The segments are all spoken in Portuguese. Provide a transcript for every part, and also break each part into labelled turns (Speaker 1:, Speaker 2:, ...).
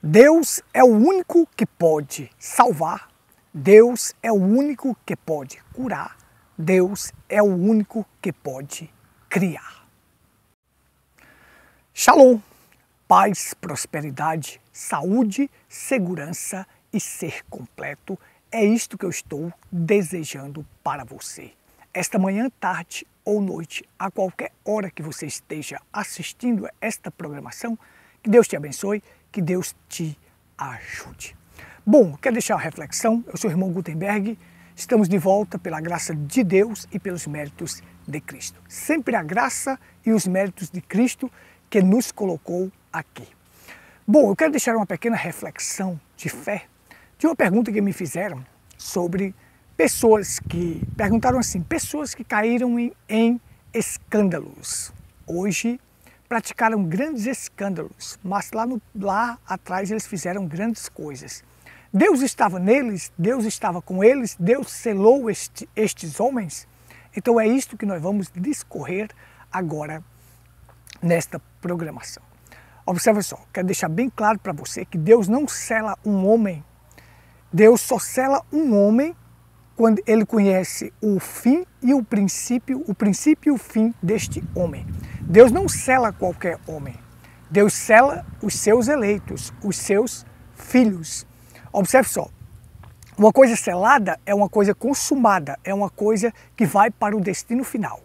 Speaker 1: Deus é o único que pode salvar, Deus é o único que pode curar, Deus é o único que pode criar. Shalom, paz, prosperidade, saúde, segurança e ser completo. É isto que eu estou desejando para você. Esta manhã, tarde ou noite, a qualquer hora que você esteja assistindo esta programação, que Deus te abençoe, que Deus te ajude. Bom, quero deixar uma reflexão. Eu sou o irmão Gutenberg. Estamos de volta pela graça de Deus e pelos méritos de Cristo. Sempre a graça e os méritos de Cristo que nos colocou aqui. Bom, eu quero deixar uma pequena reflexão de fé de uma pergunta que me fizeram sobre pessoas que perguntaram assim, pessoas que caíram em escândalos. Hoje praticaram grandes escândalos, mas lá atrás eles fizeram grandes coisas. Deus estava neles, Deus estava com eles, Deus selou estes homens. Então é isto que nós vamos discorrer agora nesta programação. Observe só, quero deixar bem claro para você que Deus não sela um homem, Deus só sela um homem quando ele conhece o fim e o princípio e o fim deste homem. Deus não sela qualquer homem, Deus sela os seus eleitos, os seus filhos. Observe só, uma coisa selada é uma coisa consumada, é uma coisa que vai para o destino final.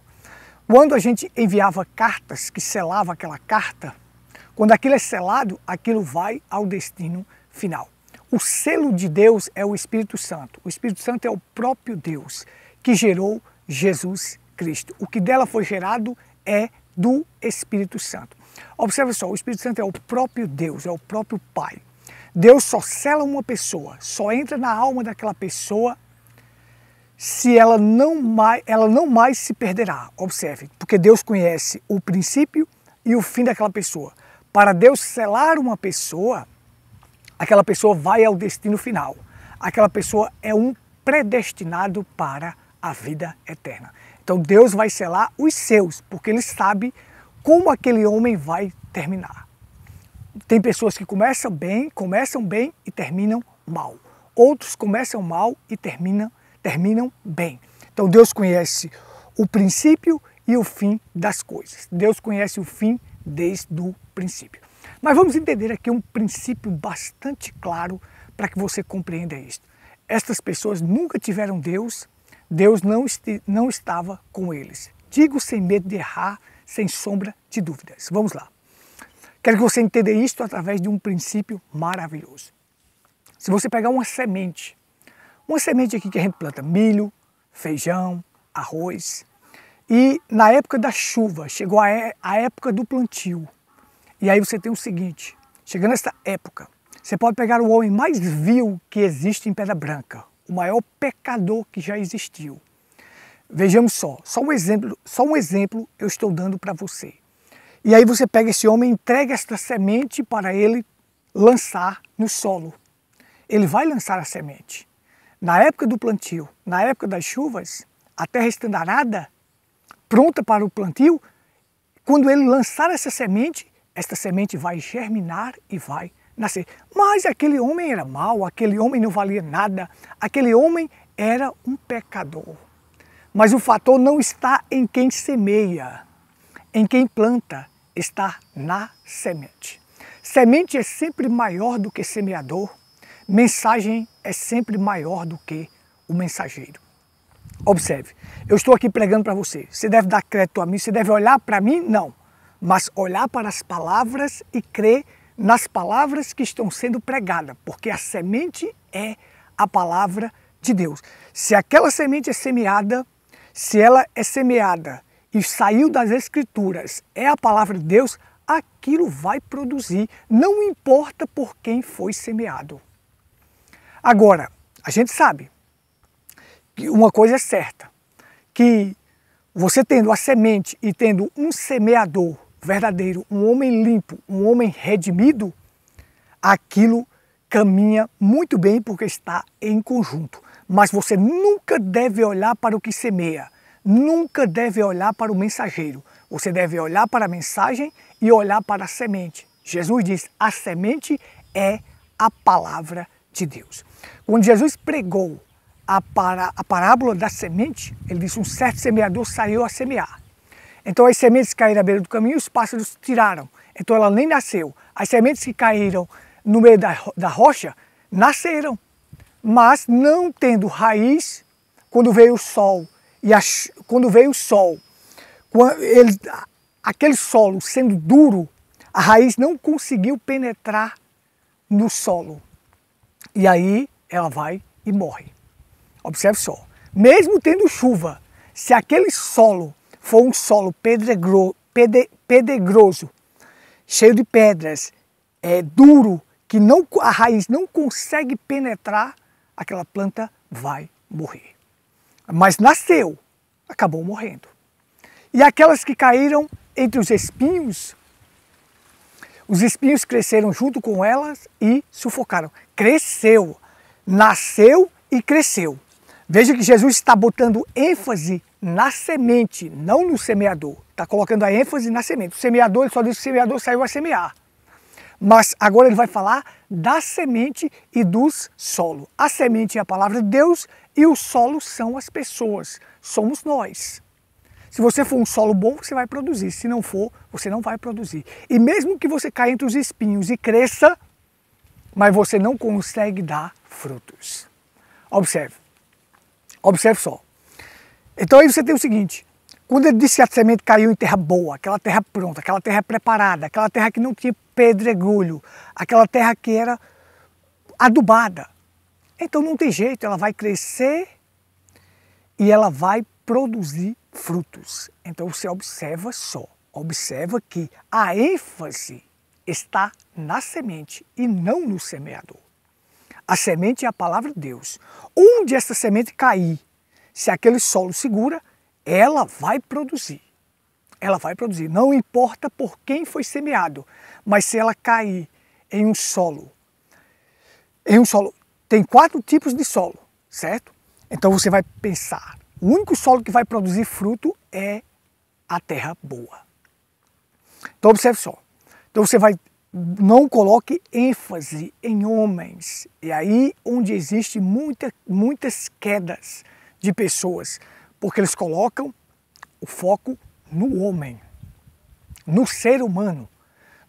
Speaker 1: Quando a gente enviava cartas, que selava aquela carta, quando aquilo é selado, aquilo vai ao destino final. O selo de Deus é o Espírito Santo. O Espírito Santo é o próprio Deus que gerou Jesus Cristo. O que dela foi gerado é do Espírito Santo. Observe só, o Espírito Santo é o próprio Deus, é o próprio Pai. Deus só sela uma pessoa, só entra na alma daquela pessoa se ela não mais se perderá. Observe, porque Deus conhece o princípio e o fim daquela pessoa. Para Deus selar uma pessoa, aquela pessoa vai ao destino final. Aquela pessoa é um predestinado para a vida eterna. Então Deus vai selar os seus, porque Ele sabe como aquele homem vai terminar. Tem pessoas que começam bem e terminam mal. Outros começam mal e terminam bem. Então Deus conhece o princípio e o fim das coisas. Deus conhece o fim desde o princípio. Mas vamos entender aqui um princípio bastante claro para que você compreenda isto. Estas pessoas nunca tiveram Deus, Deus não estava com eles. Digo sem medo de errar, sem sombra de dúvidas. Vamos lá. Quero que você entenda isto através de um princípio maravilhoso. Se você pegar uma semente aqui que a gente planta milho, feijão, arroz, e na época da chuva, chegou a época do plantio. E aí você tem o seguinte, chegando essa época, você pode pegar o homem mais vil que existe em Pedra Branca, o maior pecador que já existiu. Vejamos só um exemplo eu estou dando para você. E aí você pega esse homem e entrega esta semente para ele lançar no solo. Ele vai lançar a semente. Na época do plantio, na época das chuvas, a terra estando arada, pronta para o plantio, quando ele lançar essa semente, esta semente vai germinar e vai nascer. Mas aquele homem era mau, aquele homem não valia nada, aquele homem era um pecador. Mas o fator não está em quem semeia, em quem planta, está na semente. Semente é sempre maior do que semeador, mensagem é sempre maior do que o mensageiro. Observe, eu estou aqui pregando para você. Você deve dar crédito a mim, você deve olhar para mim? Não. Mas olhar para as palavras e crer nas palavras que estão sendo pregadas, porque a semente é a palavra de Deus. Se aquela semente é semeada, se ela é semeada e saiu das Escrituras, é a palavra de Deus, aquilo vai produzir, não importa por quem foi semeado. Agora, a gente sabe que uma coisa é certa, que você tendo a semente e tendo um semeador verdadeiro, um homem limpo, um homem redimido, aquilo caminha muito bem porque está em conjunto. Mas você nunca deve olhar para o que semeia, nunca deve olhar para o mensageiro. Você deve olhar para a mensagem e olhar para a semente. Jesus diz, a semente é a palavra de Deus. Quando Jesus pregou a parábola da semente, ele disse: um certo semeador saiu a semear. Então as sementes caíram à beira do caminho e os pássaros tiraram. Então ela nem nasceu. As sementes que caíram no meio da rocha nasceram, mas não tendo raiz. Quando veio o sol, aquele solo sendo duro, a raiz não conseguiu penetrar no solo. E aí ela vai e morre. Observe só, mesmo tendo chuva, se aquele solo for um solo pedregoso, cheio de pedras, duro, que a raiz não consegue penetrar, aquela planta vai morrer. Mas nasceu, acabou morrendo. E aquelas que caíram entre os espinhos cresceram junto com elas e sufocaram. Cresceu, nasceu e cresceu. Veja que Jesus está botando ênfase na semente, não no semeador. Está colocando a ênfase na semente. O semeador, ele só diz que o semeador saiu a semear. Mas agora ele vai falar da semente e dos solos. A semente é a palavra de Deus e o solo são as pessoas, somos nós. Se você for um solo bom, você vai produzir. Se não for, você não vai produzir. E mesmo que você caia entre os espinhos e cresça, mas você não consegue dar frutos. Observe. Observe só. Então aí você tem o seguinte: quando ele disse que a semente caiu em terra boa, aquela terra pronta, aquela terra preparada, aquela terra que não tinha pedregulho, aquela terra que era adubada, então não tem jeito, ela vai crescer e ela vai produzir frutos. Então você observa só, observa que a ênfase está na semente e não no semeador. A semente é a palavra de Deus. Onde essa semente cair, se aquele solo segura, ela vai produzir. Ela vai produzir. Não importa por quem foi semeado, mas se ela cair em um solo, tem 4 tipos de solo, certo? Então você vai pensar, o único solo que vai produzir fruto é a terra boa. Então observe só. Então você não coloque ênfase em homens. E aí onde existe muitas quedas de pessoas, porque eles colocam o foco no homem, no ser humano,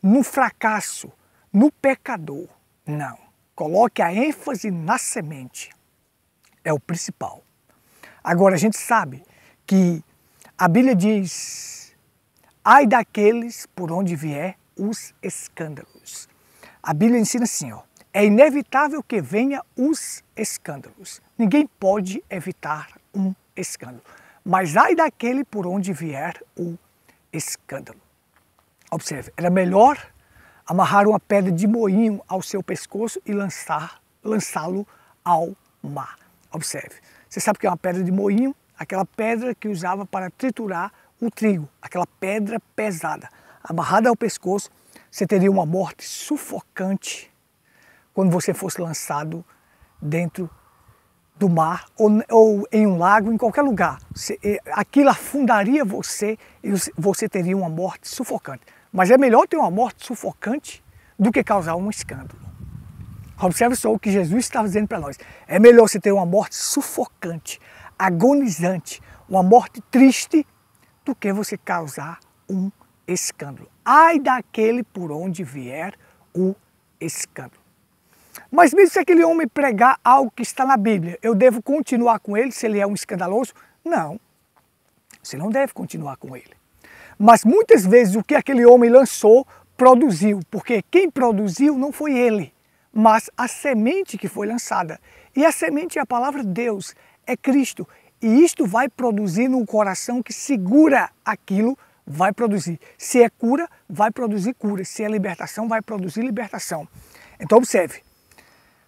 Speaker 1: no fracasso, no pecador. Não. Coloque a ênfase na semente. É o principal. Agora a gente sabe que a Bíblia diz: ai daqueles por onde vier os escândalos. A Bíblia ensina assim, ó: é inevitável que venha os escândalos. Ninguém pode evitar um escândalo. Mas ai daquele por onde vier o escândalo. Observe, era melhor amarrar uma pedra de moinho ao seu pescoço e lançá-lo ao mar. Observe, você sabe o que é uma pedra de moinho? Aquela pedra que usava para triturar o trigo, aquela pedra pesada. Amarrada ao pescoço, você teria uma morte sufocante quando você fosse lançado dentro do mar ou em um lago, em qualquer lugar. Aquilo afundaria você e você teria uma morte sufocante. Mas é melhor ter uma morte sufocante do que causar um escândalo. Observe só o que Jesus está dizendo para nós. É melhor você ter uma morte sufocante, agonizante, uma morte triste, do que você causar um escândalo. Ai daquele por onde vier o escândalo. Mas mesmo se aquele homem pregar algo que está na Bíblia, eu devo continuar com ele se ele é um escandaloso? Não, você não deve continuar com ele. Mas muitas vezes o que aquele homem lançou, produziu, porque quem produziu não foi ele, mas a semente que foi lançada. E a semente é a palavra de Deus, é Cristo. E isto vai produzir no coração que segura aquilo, vai produzir. Se é cura, vai produzir cura. Se é libertação, vai produzir libertação. Então observe.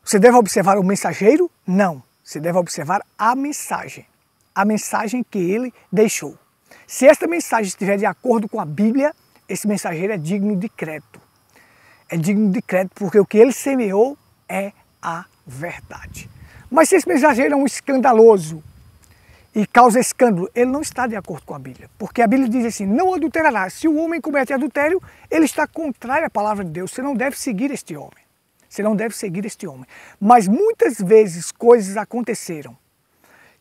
Speaker 1: Você deve observar o mensageiro? Não. Você deve observar a mensagem que ele deixou. Se esta mensagem estiver de acordo com a Bíblia, esse mensageiro é digno de crédito. É digno de crédito porque o que ele semeou é a verdade. Mas se esse mensageiro é um escandaloso e causa escândalo, ele não está de acordo com a Bíblia. Porque a Bíblia diz assim: não adulterará. Se o homem comete adultério, ele está contrário à palavra de Deus. Você não deve seguir este homem. Você não deve seguir este homem. Mas muitas vezes coisas aconteceram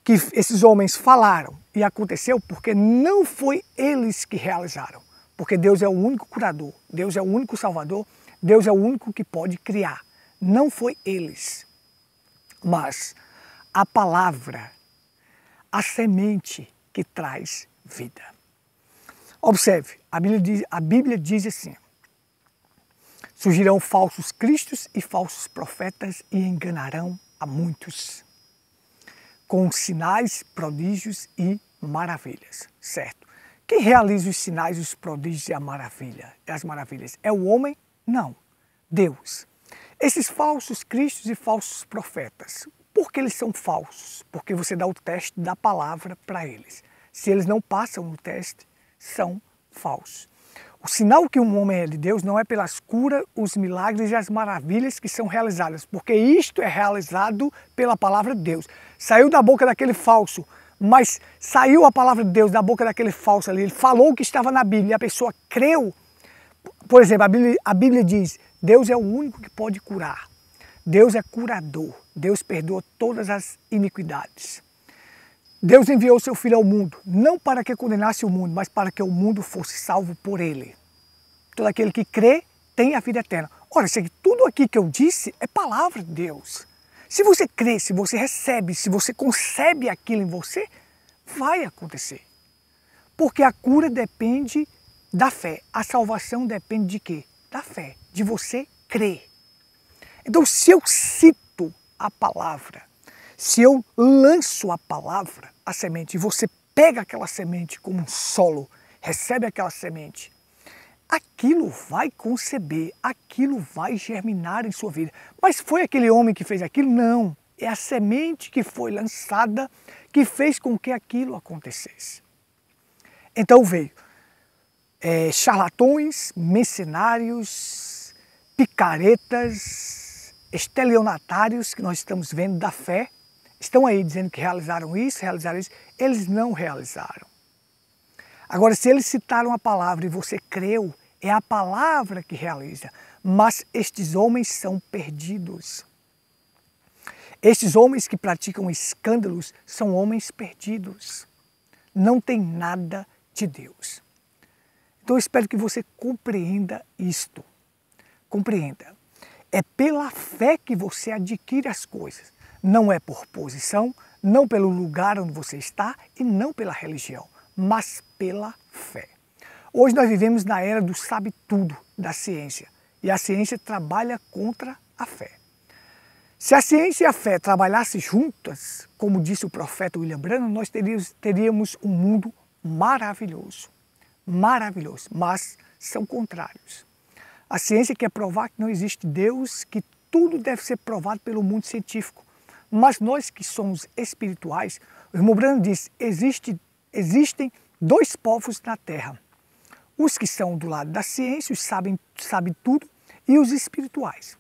Speaker 1: que esses homens falaram e aconteceu porque não foi eles que realizaram. Porque Deus é o único curador, Deus é o único salvador, Deus é o único que pode criar. Não foi eles. Mas a palavra, a semente que traz vida. Observe, a Bíblia diz assim: surgirão falsos cristos e falsos profetas e enganarão a muitos, com sinais, prodígios e maravilhas, certo? Quem realiza os sinais, os prodígios e as maravilhas? É o homem? Não, Deus. Esses falsos cristos e falsos profetas, por que eles são falsos? Porque você dá o teste da palavra para eles. Se eles não passam no teste, são falsos. O sinal que um homem é de Deus não é pelas curas, os milagres e as maravilhas que são realizadas, porque isto é realizado pela palavra de Deus. Saiu da boca daquele falso, mas saiu a palavra de Deus da boca daquele falso ali, ele falou o que estava na Bíblia e a pessoa creu. Por exemplo, a Bíblia diz, Deus é o único que pode curar. Deus é curador, Deus perdoa todas as iniquidades. Deus enviou seu Filho ao mundo, não para que condenasse o mundo, mas para que o mundo fosse salvo por ele. Todo aquele que crê tem a vida eterna. Olha, tudo aqui que eu disse é palavra de Deus. Se você crê, se você recebe, se você concebe aquilo em você, vai acontecer. Porque a cura depende da fé. A salvação depende de quê? Da fé, de você crer. Então, se eu cito a palavra, se eu lanço a palavra, a semente, e você pega aquela semente como um solo, recebe aquela semente, aquilo vai conceber, aquilo vai germinar em sua vida. Mas foi aquele homem que fez aquilo? Não. É a semente que foi lançada que fez com que aquilo acontecesse. Então veio charlatões, mercenários, picaretas, estelionatários que nós estamos vendo da fé, estão aí dizendo que realizaram isso, eles não realizaram. Agora, se eles citaram a palavra e você creu, é a palavra que realiza. Mas estes homens são perdidos. Estes homens que praticam escândalos são homens perdidos. Não tem nada de Deus. Então eu espero que você compreenda isto. Compreenda. É pela fé que você adquire as coisas. Não é por posição, não pelo lugar onde você está e não pela religião, mas pela fé. Hoje nós vivemos na era do sabe-tudo, da ciência. E a ciência trabalha contra a fé. Se a ciência e a fé trabalhassem juntas, como disse o profeta William Branham, nós teríamos um mundo maravilhoso. Maravilhoso, mas são contrários. A ciência quer provar que não existe Deus, que tudo deve ser provado pelo mundo científico. Mas nós que somos espirituais, o irmão Branham diz, existem dois povos na Terra. Os que são do lado da ciência, os sabem tudo, e os espirituais.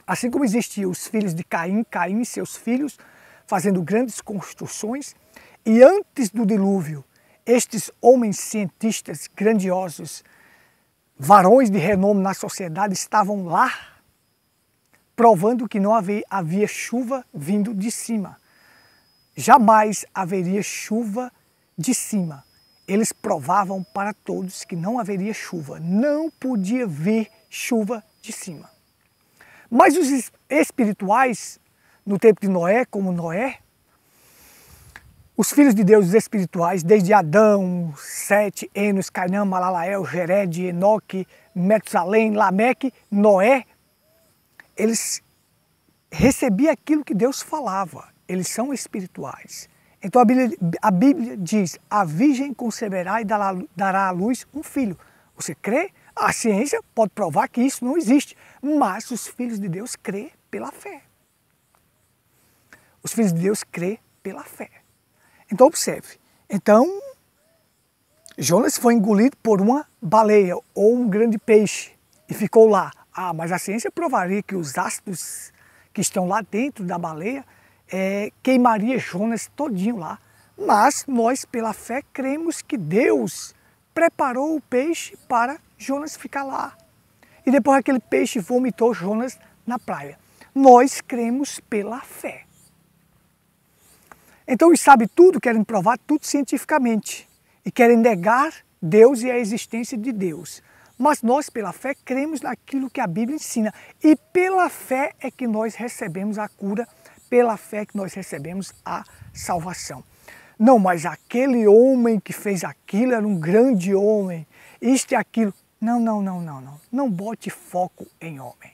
Speaker 1: Assim como existiam os filhos de Caim e seus filhos, fazendo grandes construções, e antes do dilúvio, estes homens cientistas grandiosos, varões de renome na sociedade, estavam lá, provando que não havia chuva vindo de cima. Jamais haveria chuva de cima. Eles provavam para todos que não haveria chuva. Não podia vir chuva de cima. Mas os espirituais, no tempo de Noé, como Noé, os filhos de Deus espirituais, desde Adão, Sete, Enos, Cainã, Malalael, Jered, Enoque, Metusalém, Lameque, Noé, eles recebiam aquilo que Deus falava. Eles são espirituais. Então a Bíblia diz, a virgem conceberá e dará à luz um filho. Você crê? A ciência pode provar que isso não existe, mas os filhos de Deus crêem pela fé. Os filhos de Deus crêem pela fé. Então observe. Então, Jonas foi engolido por uma baleia ou um grande peixe e ficou lá. Ah, mas a ciência provaria que os ácidos que estão lá dentro da baleia queimaria Jonas todinho lá. Mas nós, pela fé, cremos que Deus preparou o peixe para Jonas ficar lá. E depois aquele peixe vomitou Jonas na praia. Nós cremos pela fé. Então os sabe tudo querem provar tudo cientificamente e querem negar Deus e a existência de Deus. Mas nós, pela fé, cremos naquilo que a Bíblia ensina. E pela fé é que nós recebemos a cura, pela fé é que nós recebemos a salvação. Não, mas aquele homem que fez aquilo era um grande homem, isto e aquilo. Não. Não bote foco em homem.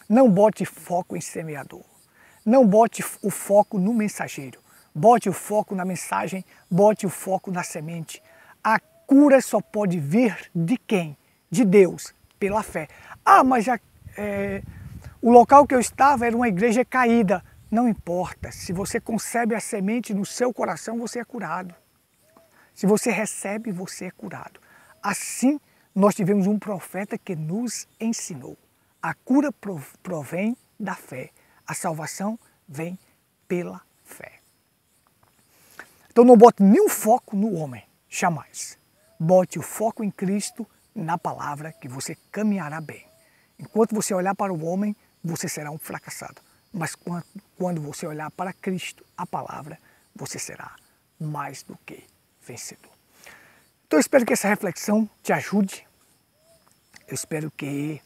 Speaker 1: Não bote foco em semeador. Não bote o foco no mensageiro. Bote o foco na mensagem, bote o foco na semente. A cura só pode vir de quem? De Deus, pela fé. Ah, mas o local que eu estava era uma igreja caída. Não importa, se você concebe a semente no seu coração, você é curado. Se você recebe, você é curado. Assim, nós tivemos um profeta que nos ensinou. A cura provém da fé. A salvação vem pela fé. Então não bote nenhum foco no homem, jamais. Bote o foco em Cristo, na palavra, que você caminhará bem. Enquanto você olhar para o homem, você será um fracassado. Mas quando você olhar para Cristo, a palavra, você será mais do que vencedor. Então eu espero que essa reflexão te ajude. Eu espero que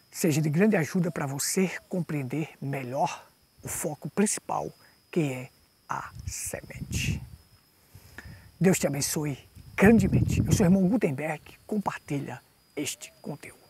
Speaker 1: seja de grande ajuda para você compreender melhor o foco principal, que é a semente. Deus te abençoe grandemente. Eu sou o irmão Gutenberg, compartilha este conteúdo.